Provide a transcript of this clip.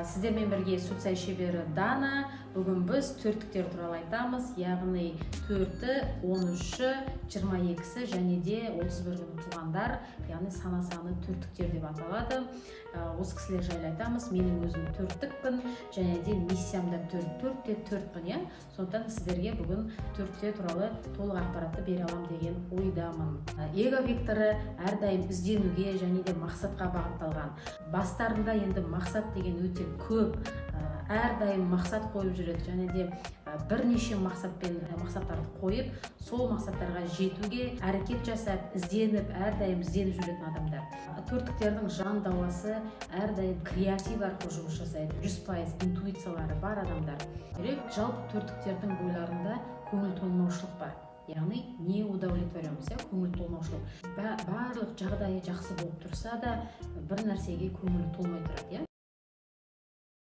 Сіздермен бірге Суцай шебері Дана. Бүгін біз төрттіктер туралы айтамыз, яғни 4-і, 13-і, 22-сі және де 31 күні туғандар, яғни саны төрттіктер деп аталады. Осы кісілер жайлы айтамыз. Менің өзім төрттікпін және де миссиямда 4-те 4-пін. Сондықтан сіздерге бүгін төрттіктер туралы толық ақпаратты бере алам деген ойдамын. Эго векторы әрдайым ізденуге және де мақсатқа бағытталған. Бастарында енді мақсат деген өте көп, әрдайым мақсат қойып жүреді және де бірнеше мақсаттарды қойып, сол мақсаттарға жетуге әрекет жасап, ізденіп, әрдайым ізденіп жүретін адамдар. Төрттіктердің жан дауасы әрдайым креатив арқылы жұмыс жасайды. 100% интуициялары бар адамдар. Жалпы төрттіктердің бойларында көңіл толмаушылық бар. Яғни не удовлетворенность, көңіл толмаушылық. Барлық жағдайы жақсы болып тұрса да, бір нәрсеге көңіл толмай тұрады.